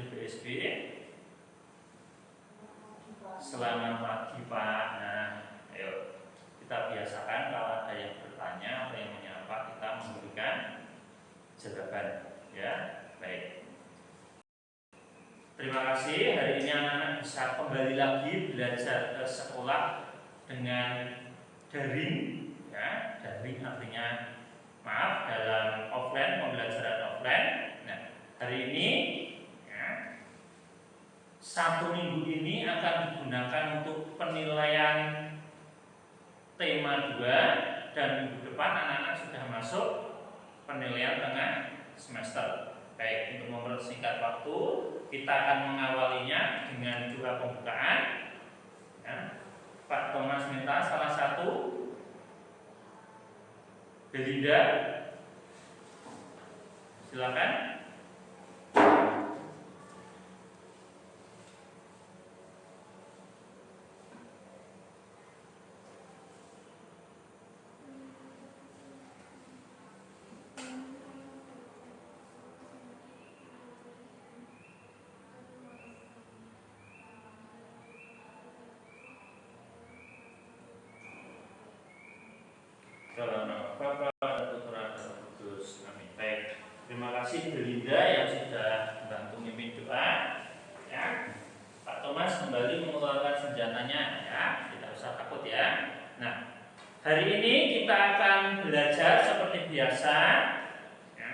hasil BSB? Selamat pagi Pak. Nah, ayo kita biasakan kalau ada yang bertanya atau yang menyapa kita memberikan jawaban, ya. Baik. Terima kasih. Hari ini anak-anak bisa kembali lagi belajar ke sekolah dengan daring, ya. Daring artinya dalam offline, pembelajaran offline. Nah, hari ini ya, 1 minggu ini akan digunakan untuk penilaian tema 2 dan minggu depan anak-anak sudah masuk penilaian tengah semester. Baik, untuk mempersingkat waktu, kita akan mengawalinya dengan 2 pembukaan. Ya. Pak Thomas minta salah satu. Belinda, silakan. Dalam nama Bapa dan Putra dan Roh Kudus. Amin. Baik. Terima kasih Belinda yang sudah membantu mimpin doa. Ya. Pak Thomas kembali mengeluarkan senjatanya, ya. Tidak usah takut, ya. Nah, hari ini kita akan belajar seperti biasa. Ya.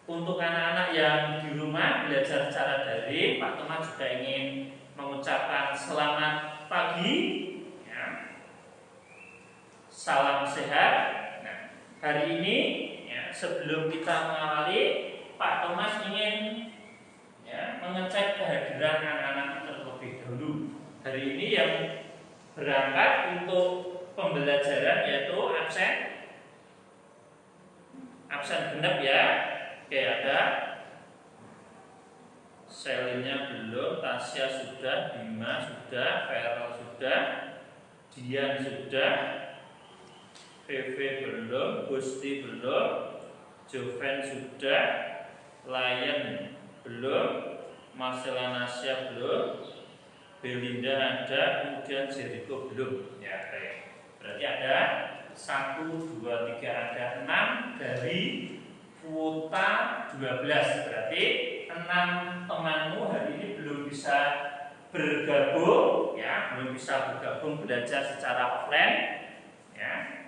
Untuk anak-anak yang di rumah belajar secara daring, Pak Thomas juga ingin mengucapkan selamat pagi. Salam sehat. Nah, hari ini ya, sebelum kita mengawali, Pak Thomas ingin ya, mengecek kehadiran anak-anak terlebih dahulu. Hari ini yang berangkat untuk pembelajaran yaitu absen genap, ya. Oke, ada Selinnya belum, Tasya sudah, Bima sudah, Feral sudah, Dian sudah, VV belum, Gusti belum, Joven sudah, Lion belum, Marcela Nasya belum, Belinda ada, kemudian Jericho belum. Ya, baik. Berarti ada 1, 2, 3, ada 6 dari kuota 12. Berarti 6 temanmu hari ini belum bisa bergabung, ya, belum bisa bergabung belajar secara offline. Ya.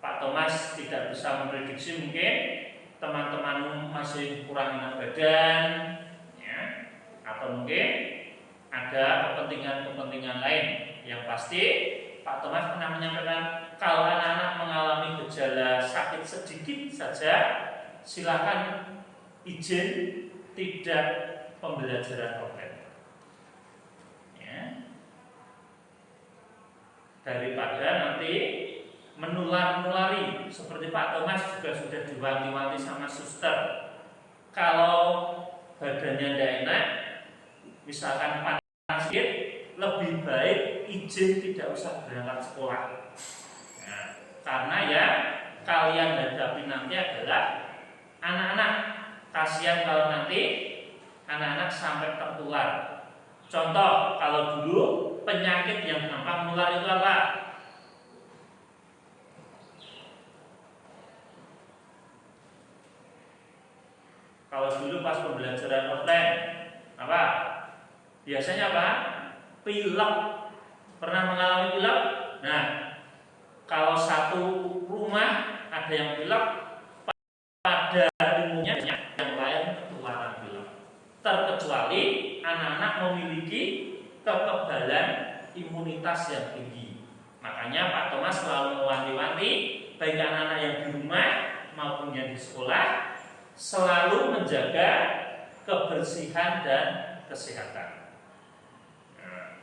Pak Thomas tidak bisa memprediksi, mungkin teman-temanmu masih kurang enak badan, ya, atau mungkin ada kepentingan-kepentingan lain. Yang pasti Pak Thomas pernah menyampaikan kalau anak-anak mengalami gejala sakit sedikit saja, silakan izin tidak pembelajaran offline. Ya. Daripada nanti menulari seperti Pak Thomas juga sudah diwanti-wanti sama suster. Kalau badannya tidak enak, misalkan panas sedikit, lebih baik izin tidak usah berangkat sekolah. Nah, karena ya kalian hadapi nanti adalah anak-anak. Kasihan kalau nanti anak-anak sampai tertular. Contoh, kalau dulu penyakit yang gampang menular itu apa? Kalau dulu pas pembelajaran offline, apa? Biasanya apa? Pilek. Pernah mengalami pilek? Nah, kalau satu rumah ada yang pilek, pada umumnya yang lain ketularan pilek. Terkecuali anak-anak memiliki kekebalan imunitas yang tinggi. Makanya Pak Thomas selalu mewanti-wanti baik anak-anak yang di rumah maupun yang di sekolah selalu menjaga kebersihan dan kesehatan. Nah,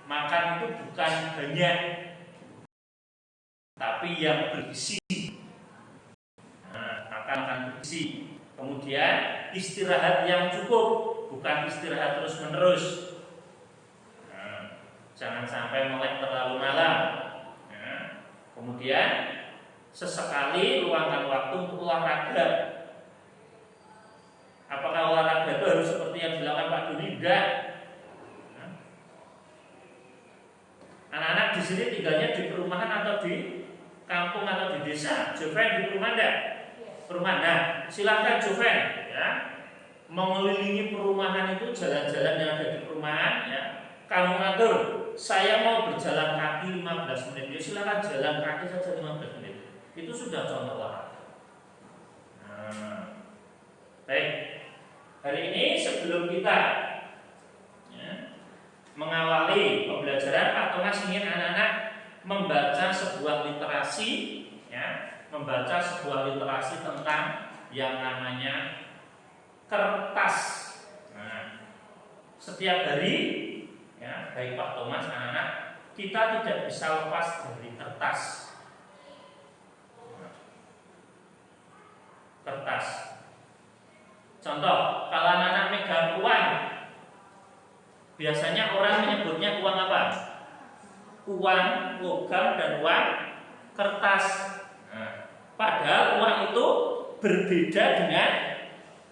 makan itu bukan banyak, tapi yang bergizi. Nah, makan bergizi. Kemudian istirahat yang cukup, bukan istirahat terus-menerus. Nah, jangan sampai melek terlalu malam. Nah, kemudian sesekali luangkan waktu untuk olahraga. Apakah sini tinggalnya di perumahan atau di kampung atau di desa? Joven di perumahan enggak? Perumahan. Nah, silakan Joven ya. Mengelilingi perumahan itu, jalan-jalan yang ada di perumahan ya. Kamu ngatur, saya mau berjalan kaki 15 menit. Ya silakan jalan kaki saja 15 menit. Itu sudah contoh olahraga. Nah, baik. Hari ini sebelum kita mengawali pembelajaran, Pak Thomas ingin anak-anak membaca sebuah literasi ya, membaca sebuah literasi tentang yang namanya kertas. Nah, setiap hari ya, baik Pak Thomas, anak-anak, kita tidak bisa lepas dari kertas. Kertas. Contoh, kalau anak-anak megang uang, biasanya orang menyebutnya uang apa? Uang logam dan uang kertas. Nah, padahal uang itu berbeda dengan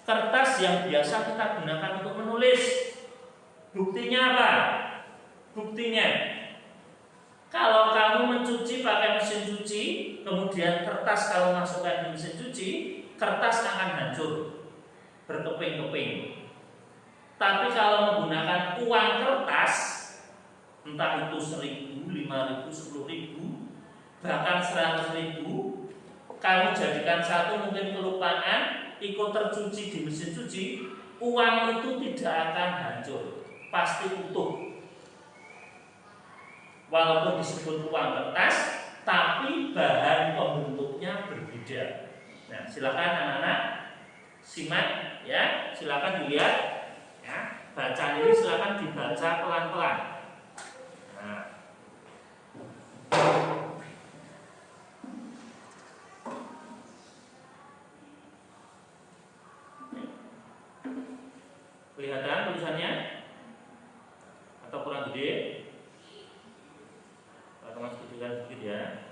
kertas yang biasa kita gunakan untuk menulis. Buktinya apa? Buktinya, kalau kamu mencuci pakai mesin cuci, kemudian kertas kalau masukkan di mesin cuci, kertas akan hancur, berkeping-keping. Tapi kalau menggunakan uang kertas, entah itu 1.000, 5.000, 10.000, bahkan 100.000, kamu jadikan satu mungkin kelupaan, ikut tercuci di mesin cuci, uang itu tidak akan hancur, pasti utuh. Walaupun disebut uang kertas, tapi bahan pembentuknya berbeda. Nah, silakan anak-anak simak ya, silakan dilihat. Ya, bacaan ini silakan dibaca pelan-pelan. Nah. Kelihatan tulisannya? Atau kurang gede? Atau masih kecilkan sedikit ya?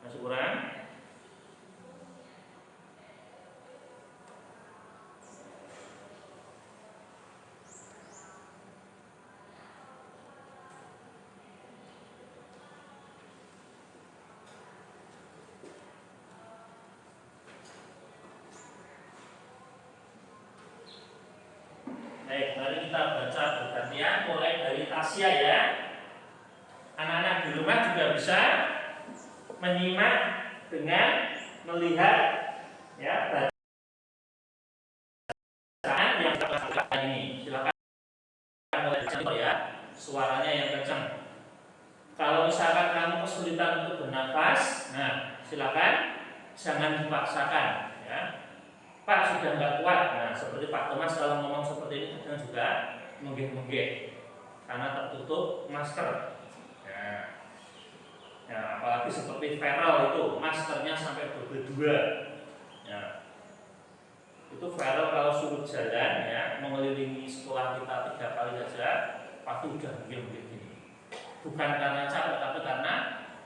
Masih kurang? Baik, mari kita baca bergantian mulai dari Tasya ya. Anak-anak di rumah juga bisa menyimak dengan melihat ya bacaan yang kita ini. Silakan mulai ya, suaranya yang kencang. Kalau misalkan kamu kesulitan untuk bernafas, nah silakan jangan dipaksakan ya. Pak sudah nggak kuat, nah seperti Pak Thomas kalau ngomong seperti ini kadang juga menggeh-menggeh karena tertutup masker. Ya, apalagi seperti viral itu maskernya sampai berdua. Ya, itu viral kalau suruh jalan ya mengelilingi sekolah kita 3 kali saja pasti udah menggeh-menggeh gini. Bukan karena capek, tapi karena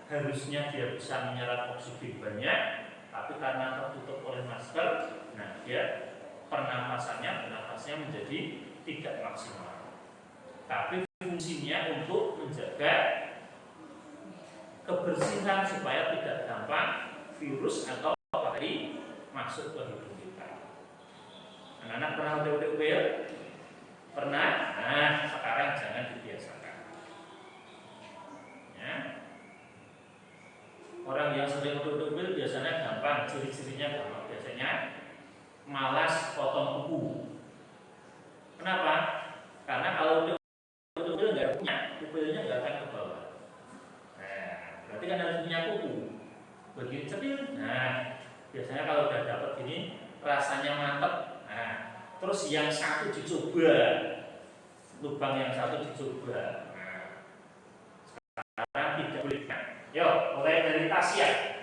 harusnya dia bisa menyerap oksigen banyak, tapi karena tertutup oleh masker. Nah, dia bernafasnya menjadi tidak maksimal. Tapi fungsinya untuk menjaga kebersihan supaya tidak gampang virus atau bakteri masuk ke hidung kita. Anak-anak pernah upil-upil? Pernah? Nah, sekarang jangan dibiasakan. Ya. Orang yang sering upil-upil biasanya gampang, ciri-cirinya gampang. Biasanya malas potong kuku. Kenapa? Karena kalau upil nggak punya, upilnya nggak akan ke bawah. Nah, berarti kan harus punya kuku. Begini cetil. Nah, biasanya kalau udah dapat gini, rasanya mantep. Nah, terus yang satu dicoba, lubang yang satu dicoba. Nah, sekarang tidak boleh. Yuk, mulai dari Tasya.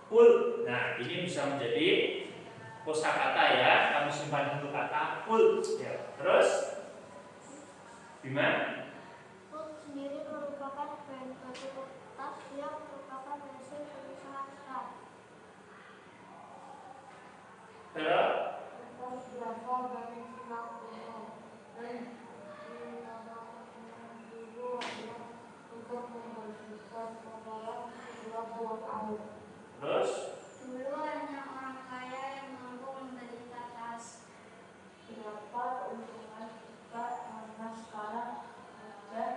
Ul, nah ini bisa menjadi kosakata ya, kamu simpan dulu kata ul. Ya. Terus, Bima? Ul sendiri merupakan bahan baku kertas yang merupakan hasil pemisahan cat. Terus? dari silang gunung dan ditanamkan dulu untuk membersihkan pembawa kedua buah air. Terus? Dulu hanya orang kaya yang mampu membeli tas. Berapa keuntungan kita karena sekarang mudah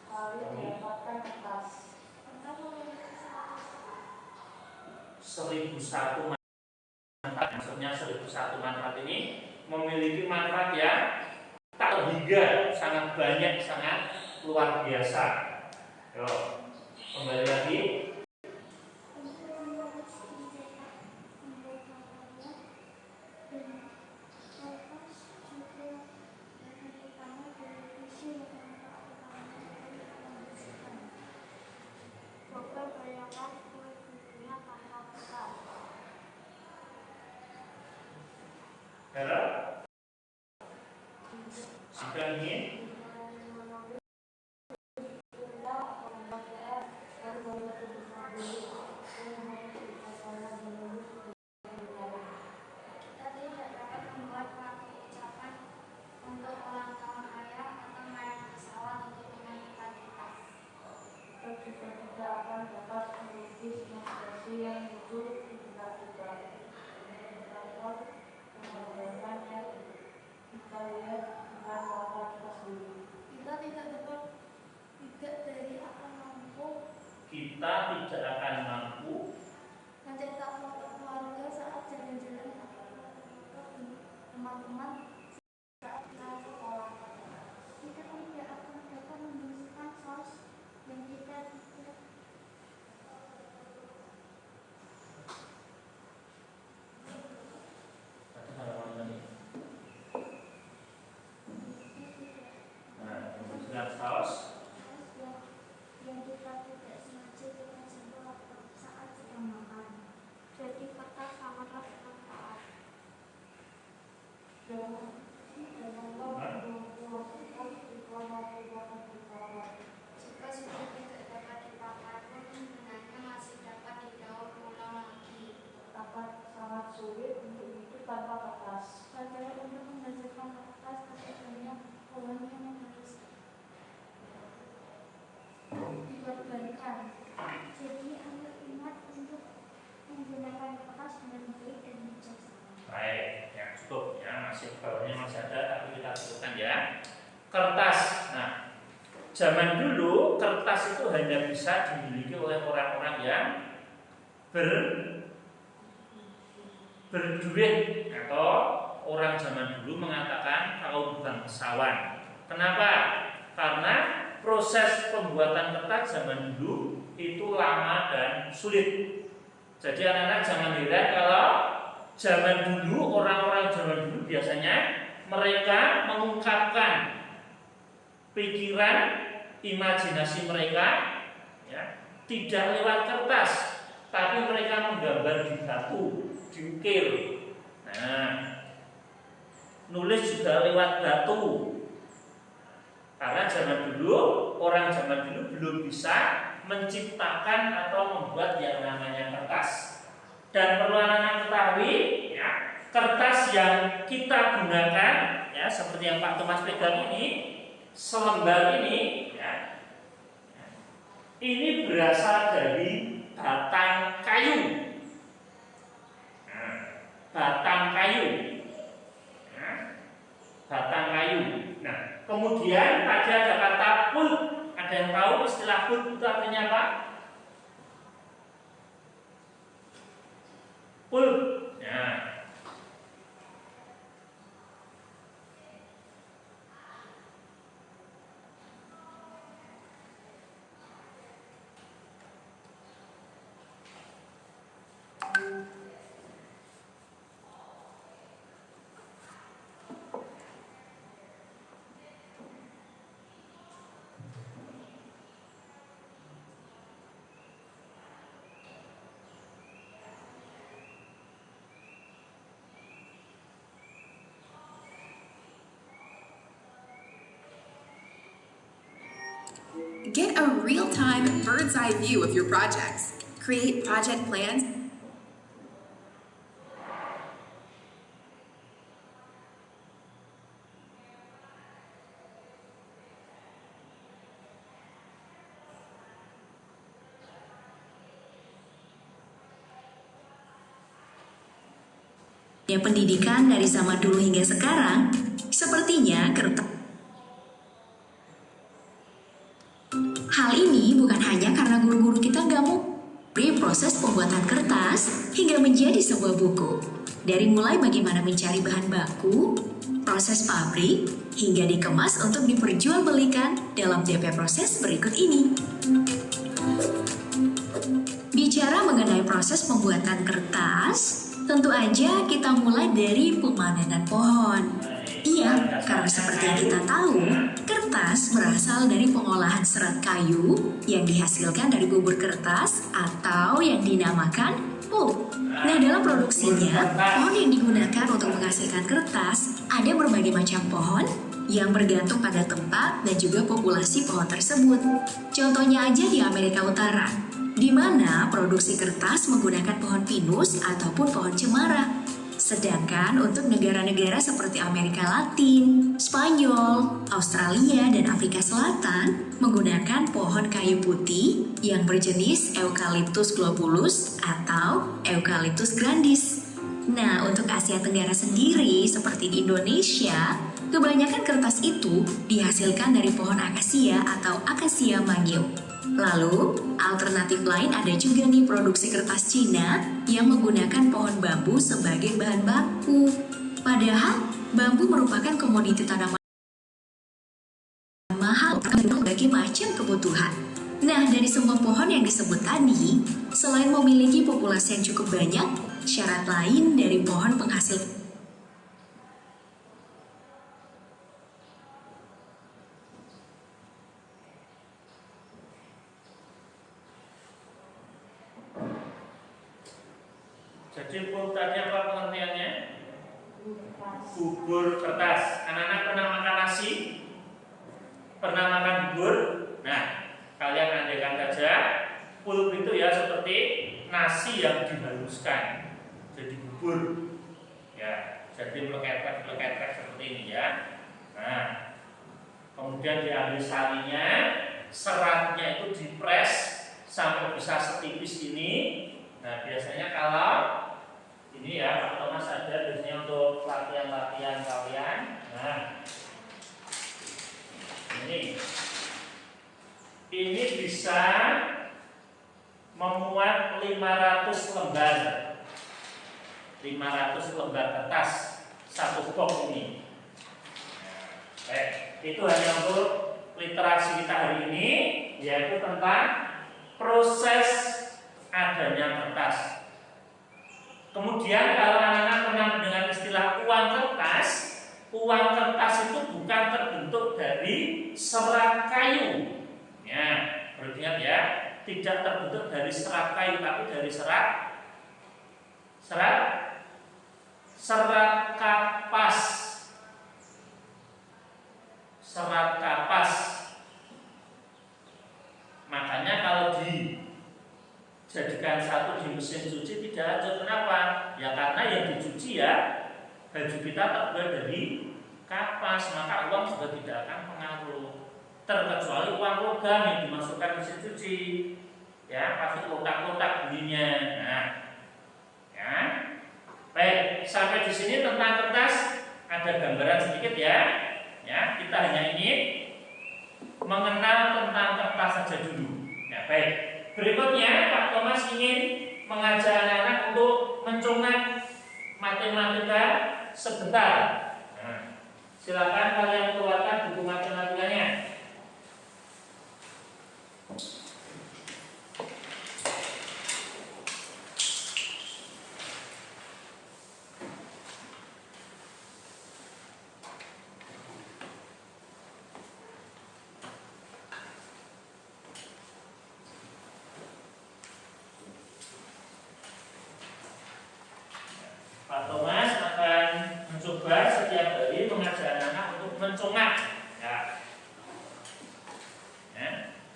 sekali mendapatkan kertas. 1001 manfaat, maksudnya 1001 manfaat ini memiliki manfaat yang tak terhingga, sangat banyak, sangat luar biasa. Yo, kembali lagi. Jika ingin kita tidak akan mampu mencetak foto keluarga saat jalan-jalan atau teman-teman saat kita sekolah. Kita tidak akan dapat membersihkan saus yang kita tidak. membersihkan saus Yang kita tidak sengaja kita sentuh saat sedang makan. Jadi kertas sangatlah bermanfaat. Jika sudah tidak dapat dipakai pun gunanya masih dapat didaur ulang lagi. Dapat sangat sulit untuk hidup tanpa kertas. Padahal untuk menghasilkan kertas banyak pohon yang harus dikorbankan. Jadi ayo ingat untuk menggunakan kertas dengan baik dan bijaksana. baik, ya cukup ya, masih bawahnya masih ada, tapi kita sebutkan ya. Kertas. Nah, zaman dulu kertas itu hanya bisa dimiliki oleh orang-orang yang berduit, atau orang zaman dulu mengatakan kaum bangsawan. Kenapa? Karena proses pembuatan kertas zaman dulu itu lama dan sulit. Jadi anak-anak jangan heran kalau zaman dulu, orang-orang zaman dulu biasanya mereka mengungkapkan pikiran, imajinasi mereka ya, tidak lewat kertas, tapi mereka menggambar di batu, diukir. Nah, nulis juga lewat batu. Karena zaman dulu, orang zaman dulu belum bisa menciptakan atau membuat yang namanya kertas. Dan perlu anak-anak ketahui, ya, kertas yang kita gunakan, ya, seperti yang Pak Thomas pegang ini, selembar ini, ya, ini berasal dari batang kayu. Nah, batang kayu, nah, batang kayu. Nah, kemudian tadi ada kata pulp. Ada yang tahu istilah pulp itu artinya apa? Pulp. Nah, Get a real-time bird's-eye view of your projects. Create project plans pendidikan dari zaman dulu hingga sekarang, sepertinya kertas. Hal ini bukan hanya karena guru-guru kita nggak mau beri proses pembuatan kertas hingga menjadi sebuah buku. Dari mulai bagaimana mencari bahan baku, proses pabrik, hingga dikemas untuk diperjualbelikan dalam DP proses berikut ini. Bicara mengenai proses pembuatan kertas, tentu aja kita mulai dari pemanenan pohon. Iya, karena seperti yang kita tahu, kertas berasal dari pengolahan serat kayu yang dihasilkan dari bubur kertas atau yang dinamakan pulp. Nah, dalam produksinya, pohon yang digunakan untuk menghasilkan kertas ada berbagai macam pohon yang bergantung pada tempat dan juga populasi pohon tersebut. Contohnya aja di Amerika Utara, di mana produksi kertas menggunakan pohon pinus ataupun pohon cemara. Sedangkan untuk negara-negara seperti Amerika Latin, Spanyol, Australia, dan Afrika Selatan menggunakan pohon kayu putih yang berjenis Eucalyptus globulus atau Eucalyptus grandis. Nah, untuk Asia Tenggara sendiri seperti di Indonesia, kebanyakan kertas itu dihasilkan dari pohon akasia atau Acacia magio. Lalu, alternatif lain ada juga nih produksi kertas Cina yang menggunakan pohon bambu sebagai bahan baku. Padahal, bambu merupakan komoditi tanaman mahal untuk berbagai macam kebutuhan. Nah, dari semua pohon yang disebut tadi, selain memiliki populasi yang cukup banyak, syarat lain dari pohon penghasil Jadi pulp tadi apa pengertiannya? Bubur kertas. Anak-anak pernah makan nasi? Pernah makan bubur? Nah, kalian andaikan saja pulp itu ya seperti nasi yang dihaluskan jadi bubur. Ya, jadi meleketrek seperti ini ya. Nah, kemudian diambil sarinya, seratnya itu dipres sampai bisa setipis ini. Nah, biasanya kalau ini ya, Pak Thomas ada biasanya untuk latihan-latihan kalian. Nah, ini bisa memuat 500 lembar. 500 lembar kertas satu box ini. Nah, itu hanya untuk literasi kita hari ini, yaitu tentang proses adanya kertas. Kemudian kalau anak-anak pernah mendengar istilah uang kertas itu bukan terbentuk dari serat kayu. Ya, perlu ingat ya, tidak terbentuk dari serat kayu, tapi dari serat kapas. Serat kapas. Makanya kalau dijadikan satu di mesin cuci tidak hancur. Kenapa? Ya karena yang dicuci ya baju kita terbuat dari kapas, maka uang juga tidak akan pengaruh. Terkecuali uang logam yang dimasukkan mesin cuci, ya pasti kotak-kotak bunyinya. Nah, ya, baik sampai di sini tentang kertas ada gambaran sedikit ya. Ya, kita hanya ingin mengenal tentang kertas saja dulu. Ya, baik. Berikutnya Pak Thomas ingin mengajak anak-anak untuk mencongat matematika sebentar. Nah, silakan kalian keluarkan buku matematikanya. Pak Thomas akan mencoba setiap hari mengajak anak untuk mencongat, ya.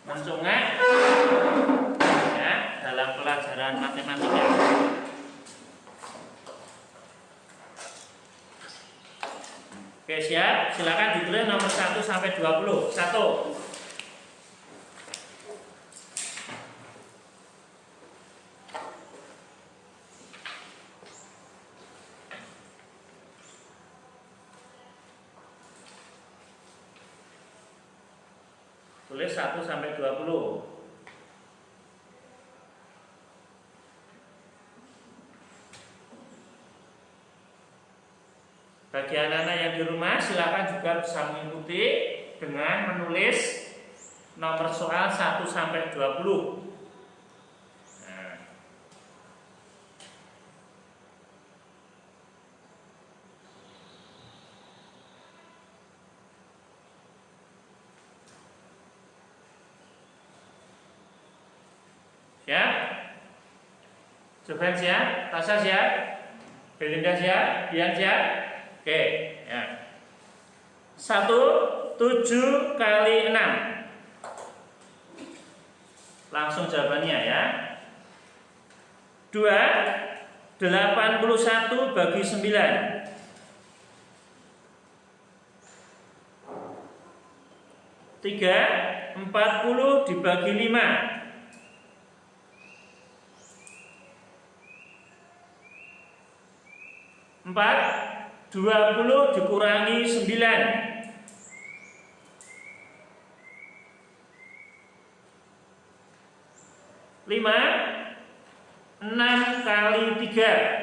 Mencongat, ya, dalam pelajaran matematika. Oke, siap. Silakan ditulis nomor 1 sampai 20. 1. Tulis 1 sampai 20. Bagi anak-anak yang di rumah silakan juga bisa mengikuti dengan menulis nomor soal 1 sampai 20. Nah. Siap? Jovan siap? Tasya siap? Belinda siap? Dian siap? Oke, ya. 1, 7 kali 6. Langsung jawabannya ya. 2, 81 bagi 9. 3, 40 dibagi 5. 4, 20 dikurangi 9. 5, 6 kali 3.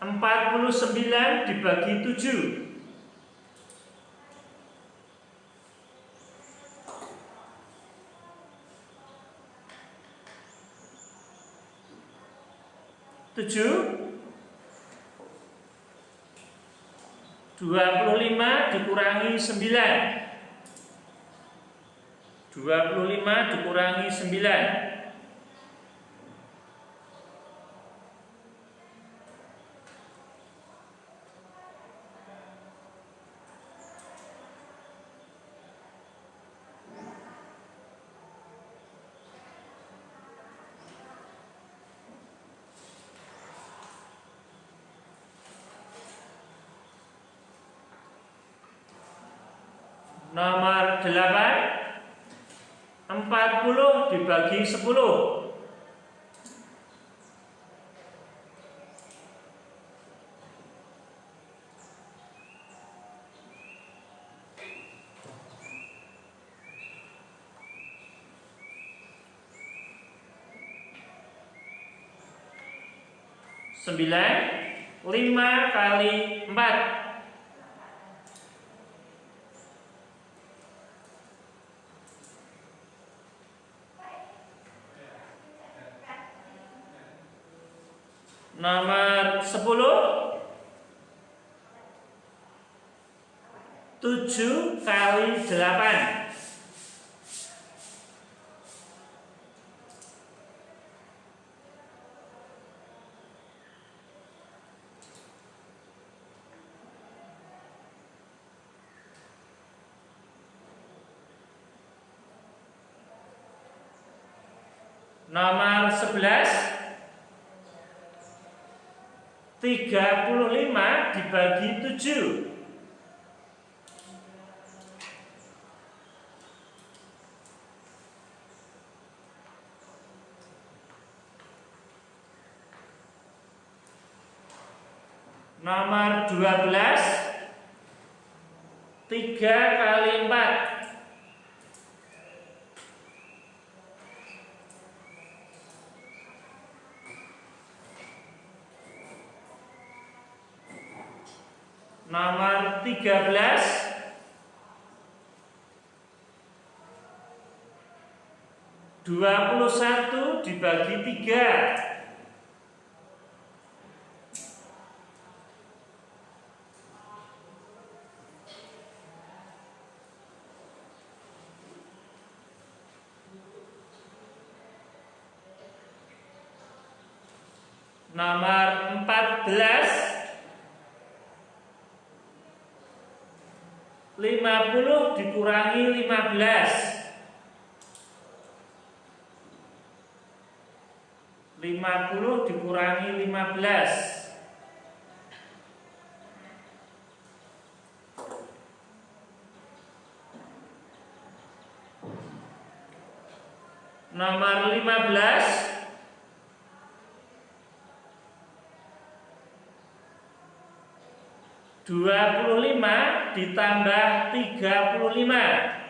49 dibagi 7. 7, 25 dikurangi 9. 25 dikurangi 9. 8, 40 dibagi 10. 9, 5 kali 4. 10, 7 kali 8. 11, 35 dibagi 7. 12, 3 kali 4. 13, 21 dibagi 3. 14, 50 dikurangi 15. 50 dikurangi 15. 15 25 ditambah 35.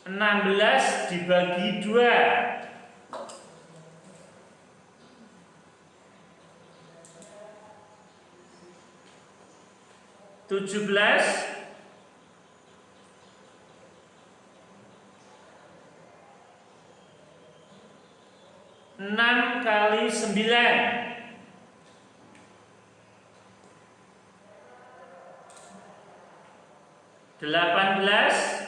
16 dibagi 2. 17 6 kali 9 18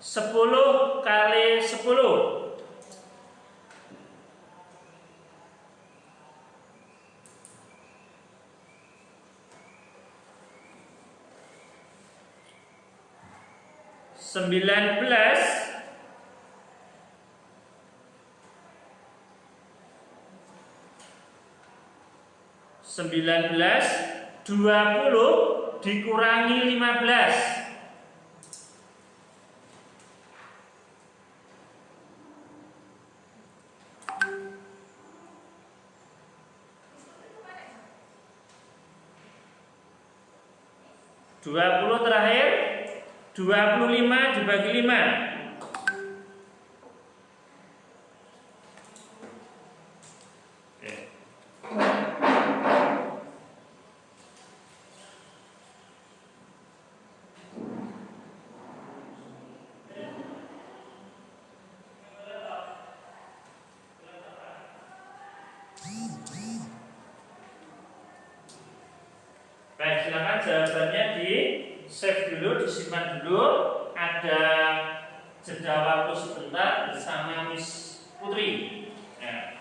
10 kali 10 19 20 dikurangi 15. 20 terakhir, 25 dibagi 5. Baik, silakan jawabannya di save dulu, disimpan dulu. Ada jeda waktu sebentar bersama Miss Putri. Ya,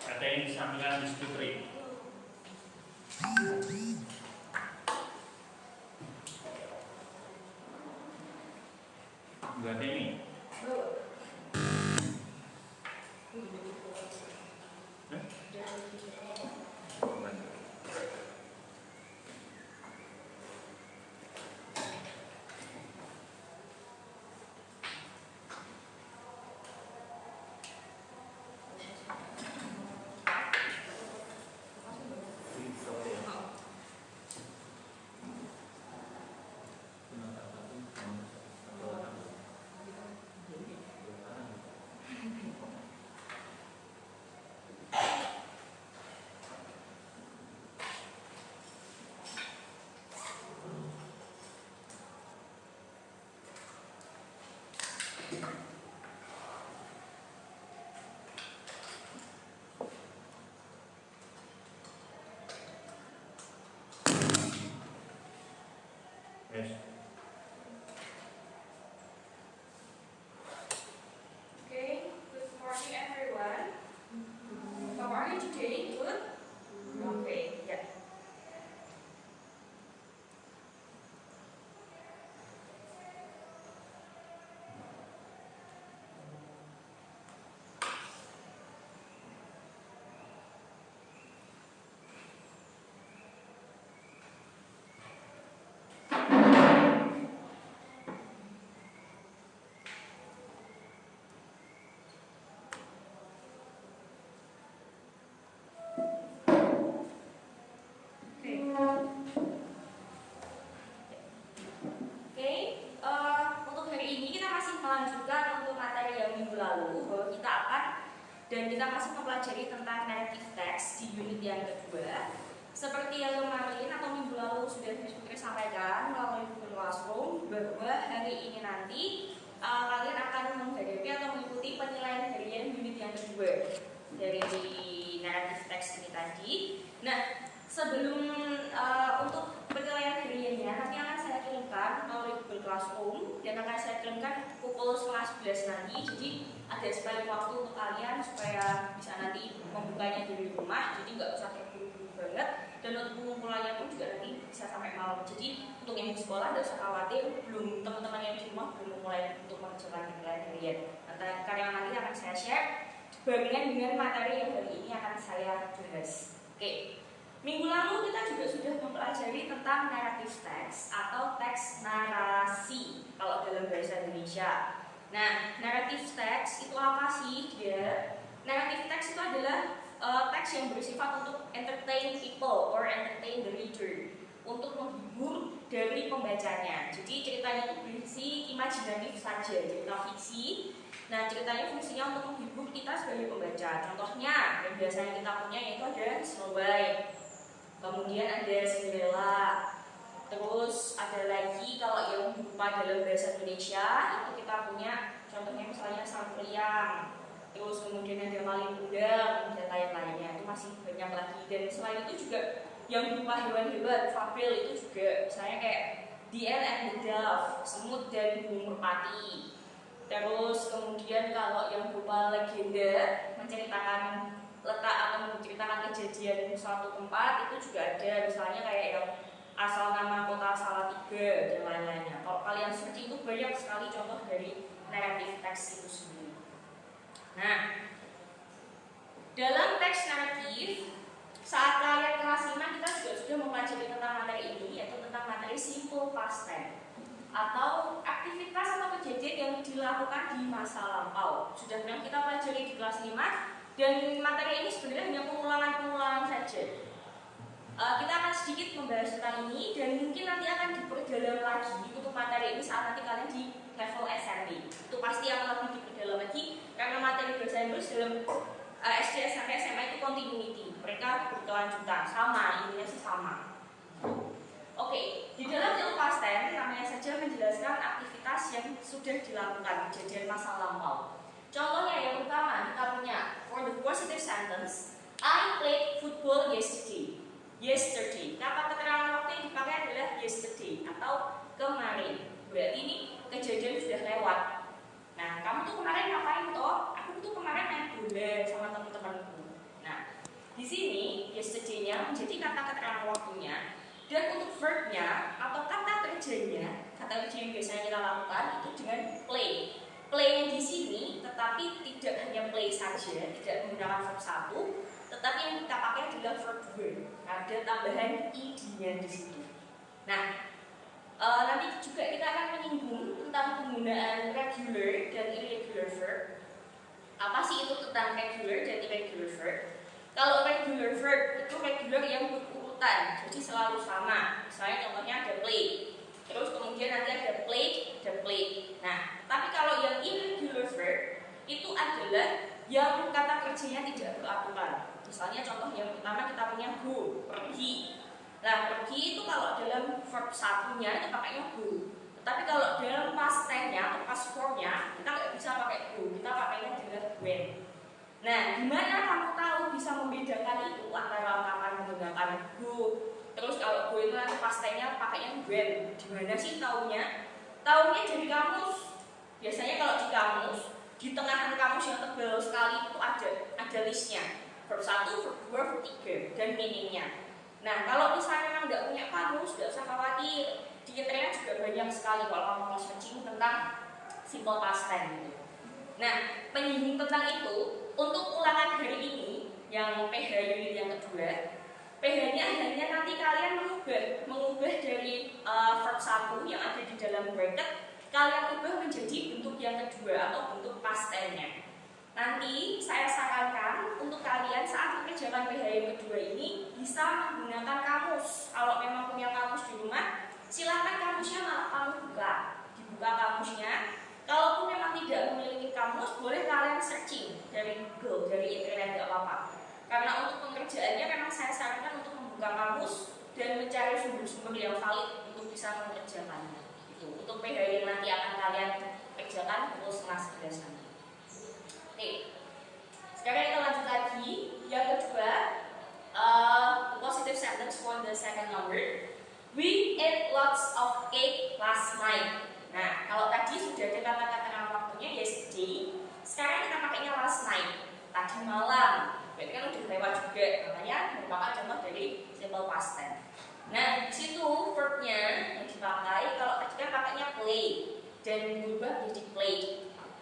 ada yang disampaikan Miss Putri. Buat ini. Yes. Okay, good morning everyone. How are you today? Good? Okay, yeah. Untuk hari ini kita masih melanjutkan untuk materi yang minggu lalu bahwa kita akan dan kita masih mempelajari tentang narrative text di unit yang kedua. Seperti yang kemarin atau minggu lalu sudah Miss Putri sampaikan melalui Google Classroom bahwa hari ini nanti kalian akan menghadapi atau mengikuti penilaian harian unit yang kedua dari narrative text ini tadi. Nah, sebelum untuk penilaian hariannya nanti akan saya kirimkan melalui Google Classroom dan akan saya kirimkan pukul 10:30 nanti. Jadi ada spare waktu untuk kalian supaya bisa nanti membukanya dari rumah. Jadi nggak usah terburu-buru banget, dan untuk pengumpulannya pun juga nanti bisa sampai malam. Jadi untuk yang di sekolah tidak usah khawatir, belum teman-teman yang di rumah belum mulai untuk mengerjakan penilaian harian. Karena nanti akan saya share barengan dengan materi yang hari ini akan saya bahas. Oke. Minggu lalu kita juga sudah mempelajari tentang narrative text atau teks narasi kalau dalam bahasa Indonesia. Nah, narrative text itu apa sih dia? Narrative text itu adalah teks yang bersifat untuk entertain people or entertain the reader, untuk menghibur dari pembacanya. Jadi ceritanya itu berisi imajinatif saja, cerita fiksi. Nah, ceritanya fungsinya untuk menghibur kita sebagai pembaca. Contohnya yang biasanya kita punya yaitu ada Snow White, kemudian ada Cinderella, terus ada lagi kalau yang berupa dalam bahasa Indonesia itu kita punya contohnya misalnya Sang Periang, terus kemudian ada Malin Kundang dan lain-lainnya. Itu masih banyak lagi. Dan selain itu juga yang berupa hewan-hewan fabel itu juga misalnya kayak The Ant and the Dove, semut dan burung merpati. Terus kemudian kalau yang berupa legenda menceritakan letak atau menceritakan kejadian suatu tempat itu juga ada, misalnya kayak yang asal nama kota Salatiga dan lain-lainnya. Kalau kalian searching itu banyak sekali contoh dari narrative text itu sendiri. Nah, dalam teks naratif saat kalian kelas 5 kita juga sudah mempelajari tentang materi ini, yaitu tentang materi simple past tense atau aktivitas atau kejadian yang dilakukan di masa lampau. Sudah pernah kita pelajari di kelas 5 dan materi ini sebenarnya hanya pengulangan-pengulangan saja. Kita akan sedikit membahas tentang ini dan mungkin nanti akan diperdalam lagi untuk materi ini saat nanti kalian di level SMP. Itu pasti akan lebih diperdalam lagi karena materi bahasa Inggris dalam SD, SMP, SMA itu continuity. Mereka berkelanjutan, sama, intinya sih sama. Oke, di dalam ilmu past tense namanya saja menjelaskan aktivitas yang sudah dilakukan, kejadian masa lampau. Contohnya yang pertama kita punya for the positive sentence, I played football yesterday. Yesterday, kata keterangan waktu yang dipakai adalah yesterday atau kemarin. Berarti ini kejadian sudah lewat. Nah, kamu tuh kemarin ngapain toh? Aku tuh kemarin main bola sama teman-temanku. Nah, di sini yesterday-nya menjadi kata keterangan waktunya. Dan untuk verb-nya atau kata kerjanya, kata kerja yang biasanya kita lakukan itu dengan play. Play di sini, tetapi tidak hanya play saja, tidak menggunakan verb 1, tetapi yang kita pakai adalah verb 2. Ada tambahan id-nya di situ. Nah, nanti juga kita akan menyinggung tentang penggunaan regular dan irregular verb. Apa sih itu tentang regular dan irregular verb? Kalau regular verb itu regular yang berurutan, jadi selalu sama. Misalnya contohnya ada play, terus kemudian nanti ada played dan played. Nah, tapi kalau yang irregular verb itu adalah yang kata kerjanya tidak beraturan. Misalnya contoh yang pertama kita punya go, pergi. Nah, pergi itu kalau dalam verb satunya itu pakainya go. Tetapi kalau dalam past tense-nya atau past form-nya kita nggak bisa pakai go, kita pakainya adalah when. Nah, gimana kamu tahu bisa membedakan itu antara kapan menggunakan go, terus kalau go itu nanti past tense-nya pakainya when? Gimana sih taunya? Taunya dari kamus. Biasanya kalau di kamus, di tengahan kamus yang tebal sekali itu ada listnya. Verb 1, verb 2, verb 3 dan meaning-nya. Nah, kalau misalnya memang tidak punya kamus, tidak usah khawatir. Di internet juga banyak sekali kalau kamu mau searching tentang simple past tense gitu. Nah, penyinggung tentang itu untuk ulangan hari ini yang PH unit yang kedua, PH-nya hanya nanti kalian mengubah dari verb 1 yang ada di dalam bracket, kalian ubah menjadi bentuk yang kedua atau bentuk past tense-nya. Nanti saya sarankan untuk kalian saat mengerjakan PH yang kedua ini bisa menggunakan kamus. Kalau memang punya kamus di rumah, silakan kamusnya malah kamu dibuka kamusnya. Kalaupun memang tidak memiliki kamus, boleh kalian searching dari Google, dari internet, tidak apa-apa. Karena untuk pengerjaannya memang saya sarankan untuk membuka kamus dan mencari sumber-sumber yang valid untuk bisa mengerjakannya. Itu untuk PH yang nanti akan kalian kerjakan pukul 10:30 nanti. Oke, sekarang kita lanjut lagi. Yang kedua, positive sentence for the second number. We ate lots of cake last night. Nah, kalau tadi sudah ada kata-kata waktunya yesterday, sekarang kita pakainya last night, tadi malam. Berarti kan udah lewat juga, makanya merupakan contoh dari simple past tense. Nah, di situ verbnya yang dipakai kalau tadi kan pakainya play dan berubah jadi play.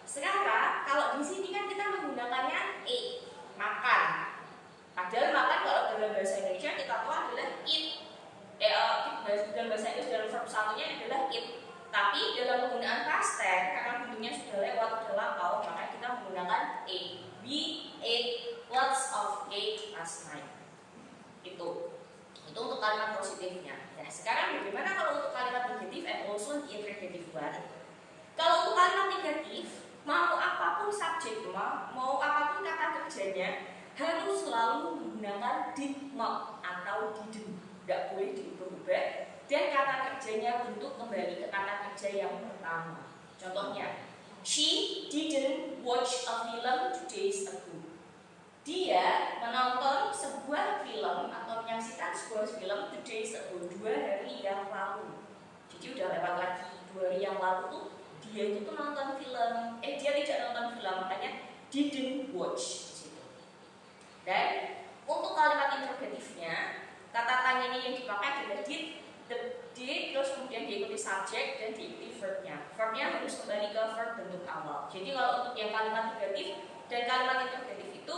Sekarang kalau di sini kan kita menggunakannya eat, makan. Padahal makan kalau dalam bahasa Indonesia kita tahu adalah eat. Dalam bahasa Inggris dalam verb satunya adalah eat. Tapi dalam penggunaan past tense karena bentuknya sudah lewat, sudah lampau, maka kita menggunakan ate. We ate lots of cake last night. Itu untuk kalimat positifnya. Nah, sekarang bagaimana kalau untuk kalimat negatif and also the interrogative one? Kalau untuk kalimat negatif, mau apapun subjeknya, mau apapun kata kerjanya, harus selalu menggunakan did not atau didn't. Tidak boleh diubah-ubah. Dan kata kerjanya bentuk kembali ke kata kerja yang pertama. Contohnya, she didn't watch a film 2 days ago. Dia menonton sebuah film atau menyaksikan sebuah film 2 days ago, 2 hari yang lalu. Jadi udah lewat lagi 2 hari yang lalu tuh dia itu tuh nonton film. Dia tidak nonton film, makanya didn't watch. Dan untuk kalimat interrogatifnya, kata tanyanya yang dipakai adalah did, terus kemudian diikuti subjek dan diikuti verbnya. Verbnya harus kembali ke verb bentuk awal. Jadi kalau untuk yang kalimat negatif dan kalimat interrogatif itu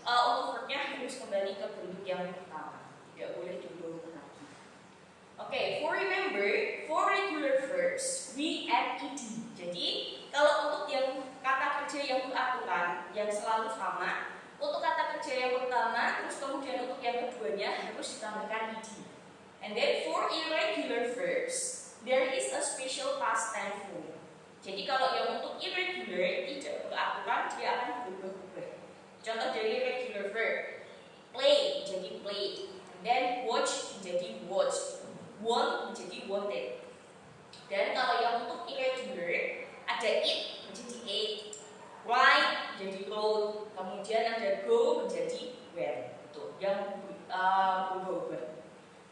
untuk verbnya harus kembali ke bentuk yang pertama. Tidak boleh diubah lagi. Oke, for regular verbs we add ed. Jadi kalau untuk yang kata kerja yang beraturan yang selalu sama, untuk kata kerja yang pertama, terus kemudian untuk yang keduanya harus ditambahkan ed. And then for irregular verbs, there is a special past tense form. Jadi kalau yang untuk irregular tidak beraturan, dia akan berubah-ubah. Contoh dari irregular verb, play jadi played, and then watch menjadi watched, want menjadi wanted. Dan kalau yang untuk irregular, ada it menjadi ate, write menjadi wrote, kemudian ada go menjadi went. Itu yang berubah-ubah.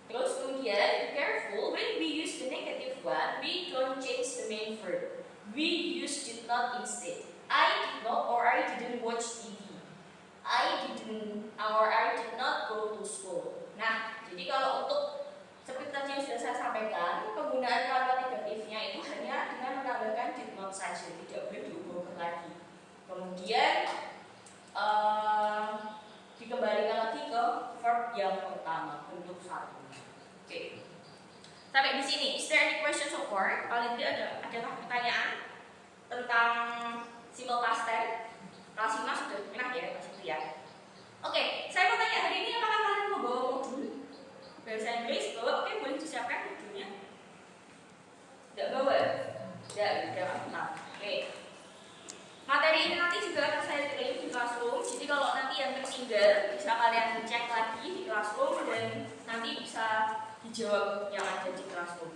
Terus kemudian, be careful when we use the negative one, we don't change the main verb. We use did not instead. I did not or I didn't watch TV. I did not go to school. Nah, jadi kalau untuk seperti tadi yang sudah saya sampaikan, penggunaan kalimat negatifnya itu hanya dengan menambahkan did not saja, tidak boleh diubah lagi. Kemudian dikembalikan lagi ke verb yang pertama, bentuk satu. Oke. Sampai di sini. Is there any question so far? Paling tidak adakah pertanyaan tentang simple past tense? Kelas 5 sudah enak ya, kelas itu ya. Oke, saya mau tanya hari ini apakah kalian mau bawa modul bahasa Inggris? Bawa, oke, boleh disiapkan modulnya. Tidak bawa? Tidak apa. Oke. Materi ini nanti juga akan saya kirim di Classroom. Jadi kalau nanti yang tertinggal bisa kalian cek lagi di Classroom dan nanti bisa dijawab yang ada di Classroom.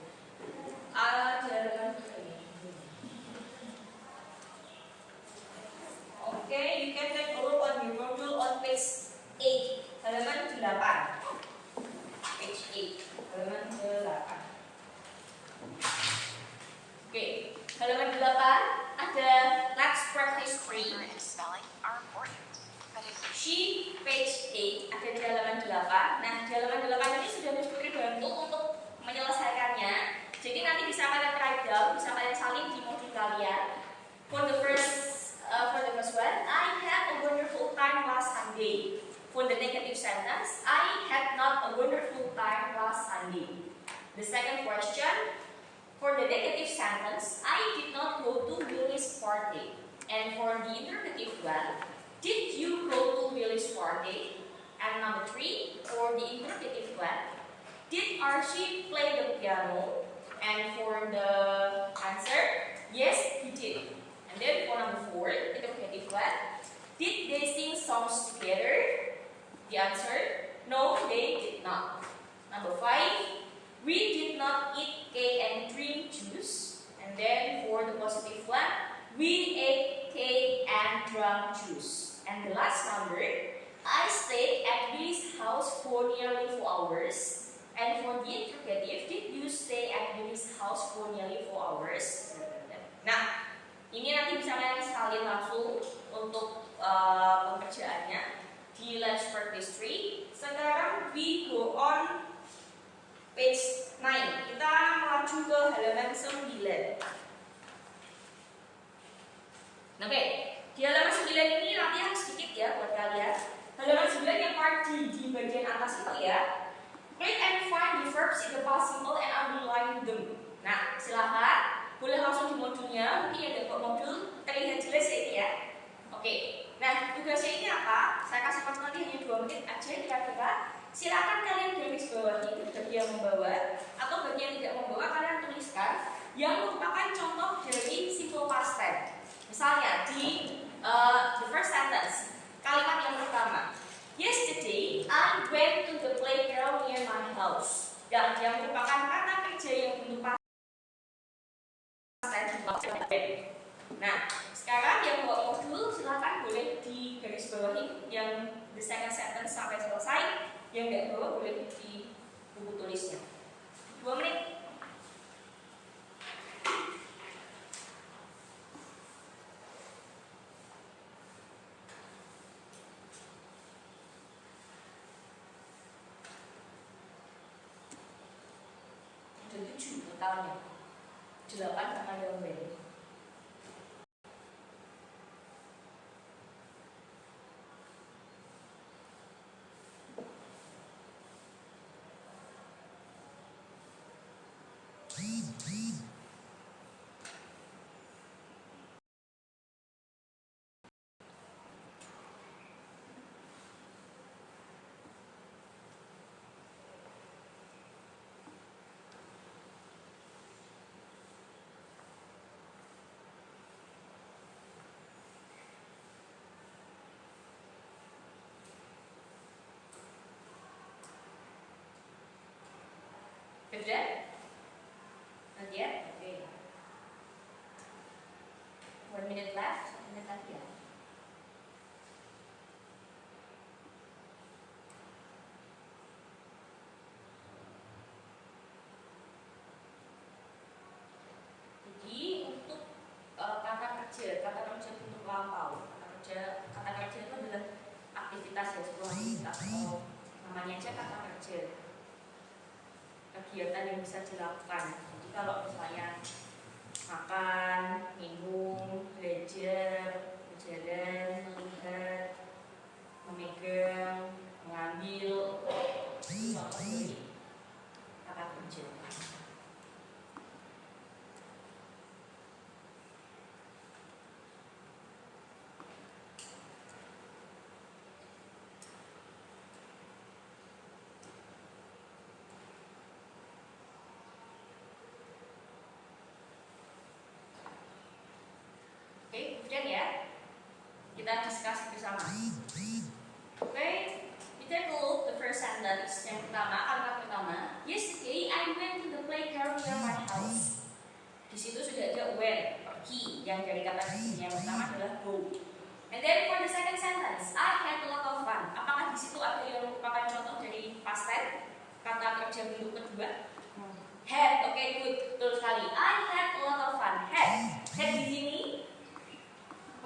Oke, you can take a look on your module on page 8, halaman 8. Page 8, halaman 8. Oke, halaman 8 ada let's practice 3. She page 8 ada di halaman 8. Nah, di halaman 8 ini sudah diberi bantu untuk menyelesaikannya. Jadi nanti bisa kalian write down, bisa kalian salin di modul kalian. For the first one, I had a wonderful time last Sunday. For the negative sentence, I had not a wonderful time last Sunday. The second question, for the negative sentence, I did not go to Willie's party. And for the interrogative one, did you go to Willie's party? And number 3, for the interrogative one, did Archie play the piano? And for the answer, yes, he did. And then for number 4, interrogative one, did they sing songs together? The answer, no, they did not. Number 5, we did not eat cake and drink juice. And then for the positive one, we ate cake and drank juice. And the last number, I stayed at Willie's house for nearly 4 hours. And for the interrogative, did you stay at Willie's house for nearly 4 hours? Nah, ini nanti bisa kalian sekalian langsung untuk pengerjaannya. di Let's Practice 3. Sekarang we go on page 9. Kita melaju ke halaman 9. Oke, di halaman 9 ini latihan sedikit ya buat kalian. Halaman 9 yang part di bagian atas itu ya. Read and find the verbs in the past simple and underline them. Nah, silahkan boleh langsung di modulnya. Mungkin yang dapat modul terlihat jelas ya ini ya. Oke, nah tugasnya ini apa? Saya kasih waktu nanti hanya 2 menit aja kira-kira. Silakan kalian garis bawahi bagi yang membawa atau bagi yang tidak membawa kalian tuliskan yang merupakan contoh dari simple past tense. Misalnya di the first sentence, kalimat yang pertama, yesterday I went to the playground near my house. Dan yang merupakan kata kerja yang bentuk past tense. Nah, sekarang yang bawa modul silakan boleh di garis bawahi yang the second sentence sampai selesai. Yang tidak bawa boleh di buku tulisnya. 2 menit. Ada 7 totalnya. 8 sama yang beda. Sudah? Not yet? Okay. 1 minute left. 1 minute lagi ya. Jadi untuk kata kerja bentuk lampau. Kata kerja itu adalah aktivitas ya, sebuah aktivitas. Namanya aja kata kerja. Kegiatan yang bisa dilakukan. Jadi kalau misalnya makan, minum, belajar, berjalan, melihat, memegang, mengambil, itu contoh dari kata kerja. Oke, kemudian ya kita diskusi bersama. Oke, kita look the first sentence yang pertama, kalimat pertama. Yesterday I went to the playground near my house. Di situ sudah ada went, pergi, yang dari kata kerja yang pertama adalah go. And then for the second sentence, I had a lot of fun. Apakah di situ ada yang merupakan contoh dari past tense, kata kerja bentuk kedua? Had, oke, good, betul sekali. I had a lot of fun. Had di sini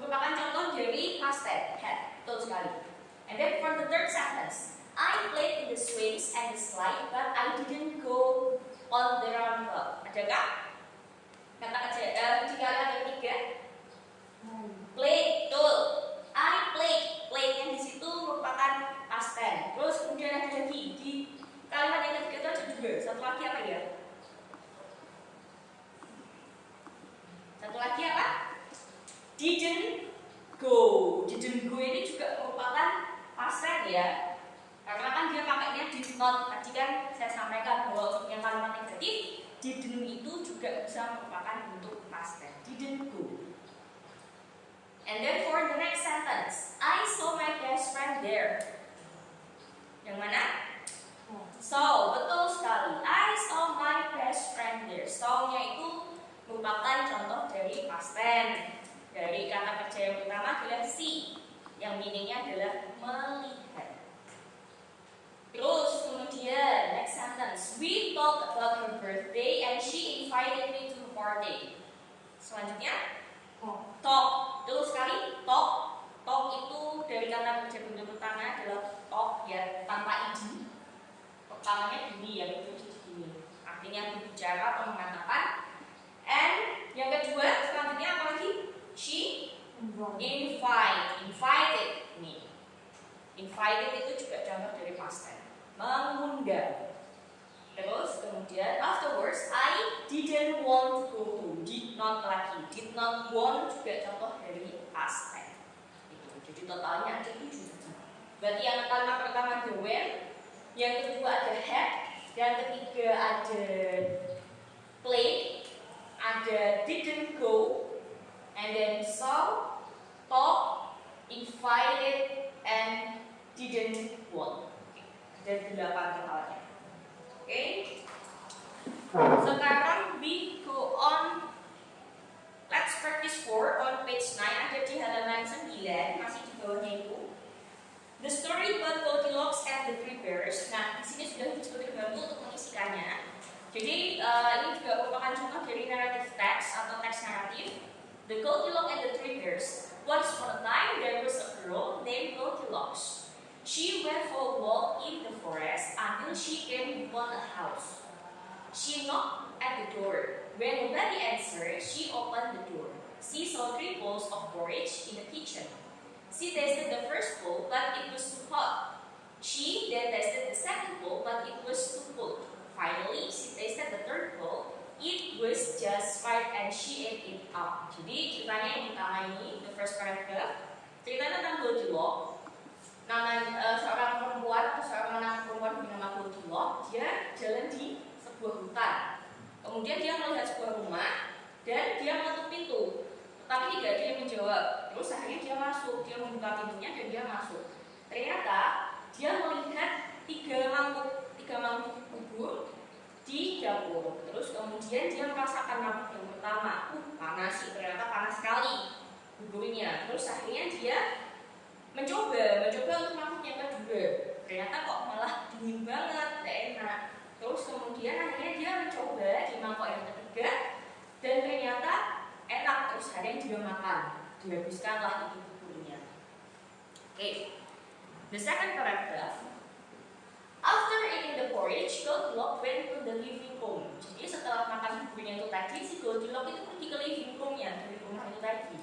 merupakan contoh dari past tense, had, betul sekali. And then for the third sentence, I played in the swings and the slide, but I didn't go on the round club. Adakah kata kerja jika ada 3? Play, betul. I played yang di situ merupakan past tense. Terus kemudian ada lagi di kalimat yang ketiga itu ada juga. Satu lagi apa ya? Satu lagi apa? Didn't go. Didn't go ini juga merupakan past tense ya. Karena kan dia pakainya did not. Tadi kan saya sampaikan bahwa untuk yang kalimat negatif, didn't itu juga bisa merupakan bentuk past tense. Didn't go. And then for the next sentence, I saw my best friend there. Yang mana? So, betul sekali. I saw my best friend there. So-nya itu merupakan contoh dari past tense. Dari kata kerja yang pertama adalah see, yang meaningnya adalah melihat. Terus kemudian next sentence, we talked about her birthday and she invited me to her party. Selanjutnya, talk, betul sekali. Talk itu dari kata kerja bentuk pertama adalah dia tanpa id. Pertamanya gini, yang kedua gini. Artinya berbicara atau mengatakan. And yang kedua selanjutnya apa lagi? She invited me. Invited itu juga contoh dari past tense, mengundang. Terus kemudian afterwards I didn't want to go home. Did not lagi. Did not want juga contoh dari past tense. Itu. Jadi totalnya ada 7. Berarti yang kalimat pertama the when, yang kedua ada had, yang ketiga ada played, ada didn't go, and then saw, talk, invited, and didn't want. Ada 8 totalnya. Oke. Sekarang we go on. Let's practice 4 on page 9. Ada di halaman 9, masih di bawahnya itu. The story about Goldilocks and the Three Bears. Nah, di sini sudah disebut dibantu untuk mengisikannya. Jadi ini juga merupakan contoh dari narrative text atau teks naratif. The Goldilocks and the Three Bears. Once upon a time, there was a girl named Goldilocks. She went for a walk in the forest until she came upon a house. She knocked at the door. When nobody answered, she opened the door. She saw 3 bowls of porridge in the kitchen. She tasted the first bowl, but it was too hot. She then tasted the second bowl, but it was too cold. Finally, she tasted the third bowl. It was just right, and she ate it up. Jadi ceritanya yang pertama ini, the first paragraph, ceritanya tentang Goldilocks. Seorang perempuan atau seorang anak perempuan bernama Goldilocks, dia jalan di sebuah hutan. Kemudian dia melihat sebuah rumah dan dia menutup pintu, tapi tidak ada yang menjawab. Terus akhirnya dia masuk, dia membuka pintunya dan dia masuk. Ternyata dia melihat 3 mangkuk bubur di dapur. Terus kemudian dia merasakan mangkuk yang pertama, panas sih, ternyata panas sekali buburnya. Terus akhirnya dia mencoba untuk mangkuk yang kedua. Ternyata kok malah dingin banget, tidak enak. Terus kemudian akhirnya dia mencoba di mangkok yang ketiga dan ternyata enak. Terus akhirnya dia makan, dihabiskanlah itu buburnya. Okay. The second paragraph. After eating the porridge, Goldilocks went to the living room. Jadi setelah makan buburnya itu tadi, si Goldilocks itu pergi ke living roomnya, dari rumah itu tadi.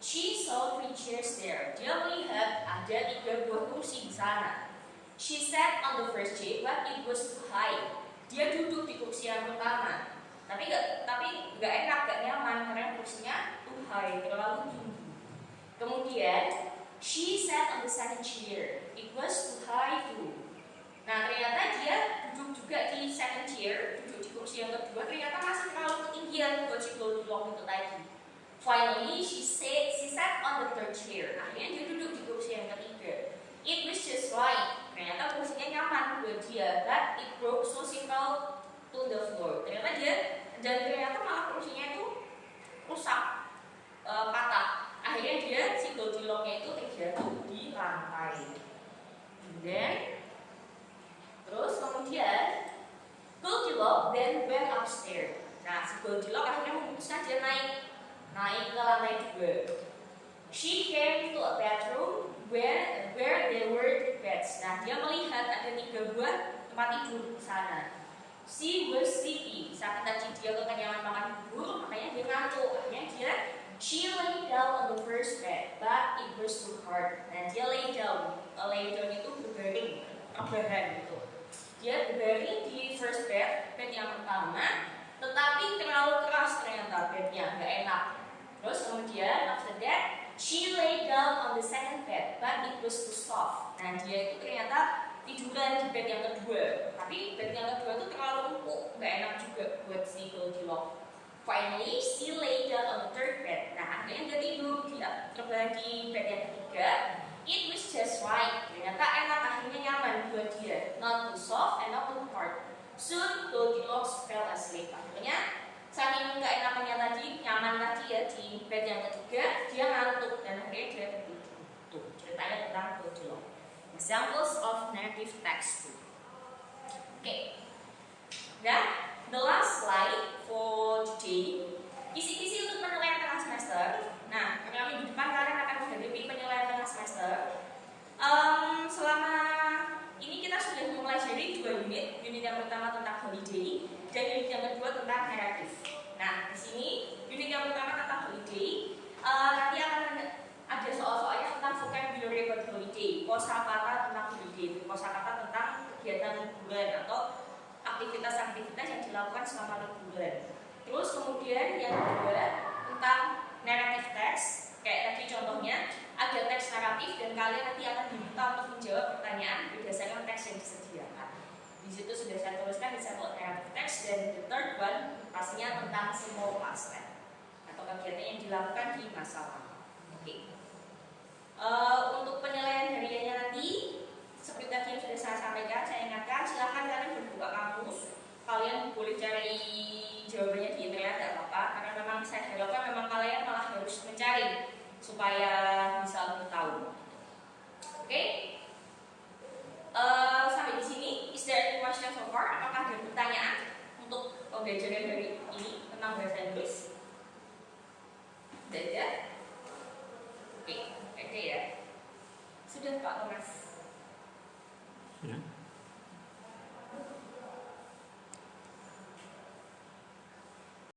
She saw 3 chairs there. Dia melihat ada 3 buah kursi di sana. She sat on the first chair, but it was too high. Dia duduk di kursi yang pertama, tapi nggak enak, nggak nyaman karena kursinya too high, terlalu tinggi. Kemudian she sat on the second chair. It was too high too. Nah, ternyata dia duduk juga di second chair, duduk di kursi yang kedua, ternyata masih terlalu ketinggian buat si Goldilocks itu tadi. Finally, she sat on the third chair. Akhirnya dia duduk di kursi yang ketiga. It was just right. Ternyata kursinya nyaman buat dia, but it broke, so she fell to the floor. Ternyata malah kursinya itu rusak, patah. Akhirnya si Goldilocks itu terjatuh di lantai. Terus kemudian Goldilocks then went upstairs. Nah, si Goldilocks akhirnya memutuskan dia naik ke lantai 2. She came to a bedroom where there were 3 beds. Nah, dia melihat ada 3 buah tempat tidur di sana. She was sleepy. Saat tadi dia kekenyangan makan bubur, makanya dia ngantuk. Akhirnya she lay down on the first bed, but it was too hard. Nah, dia lay down itu berbaring, rebahan gitu. Dia berbaring di first bed yang pertama, tetapi terlalu keras ternyata bednya, nggak enak. Terus kemudian after that, she lay down on the second bed, but it was too soft. Nah, dia itu ternyata tiduran di bed yang kedua, tapi bed yang kedua itu terlalu empuk, nggak enak juga buat si Goldilocks. Finally, she lay down on the third bed. Nah, akhirnya dia tidur terbaring di bed yang ketiga. It was just right. Ternyata enak, akhirnya nyaman buat dia. Not too soft and not too hard. Soon Goldilocks fell asleep. Akhirnya saking nggak enakannya tadi, nyaman tadi ya di bed yang ketiga, dia ngantuk dan akhirnya dia tertidur. Tuh, ceritanya tentang Goldilocks. Examples of narrative text. Okay. Nah, the last slide for today. Kisi-kisi untuk penilaian tengah semester. Nah, karena minggu depan kalian akan menghadapi penilaian tengah semester. Selama yang pertama tentang holiday dan unit yang kedua tentang naratif. Nah, di sini unit yang pertama tentang holiday, nanti akan ada soal-soalnya tentang vocabulary about holiday, kosakata tentang holiday, kosakata tentang kegiatan liburan atau aktivitas-aktivitas yang dilakukan selama liburan. Terus kemudian yang kedua tentang narrative text, kayak tadi contohnya ada teks naratif dan kalian nanti akan diminta untuk menjawab pertanyaan berdasarkan teks yang disediakan. Di situ sudah saya tuliskan example narrative text, dan the third one pastinya tentang simple past tense atau kegiatan yang dilakukan di masa lalu. Oke. Untuk penilaian hariannya nanti seperti tadi yang sudah saya sampaikan, saya ingatkan silahkan kalian berbuka kamus, kalian boleh cari jawabannya di internet, tidak apa-apa, karena memang saya harapkan memang kalian malah harus mencari supaya bisa lebih tahu. Oke? Sampai di sini, is there any question so far? Apakah ada pertanyaan untuk pembelajaran dari ini tentang bahasa Inggris? Tidak ada? Oke, oke ya. Sudah Pak Thomas. Ya.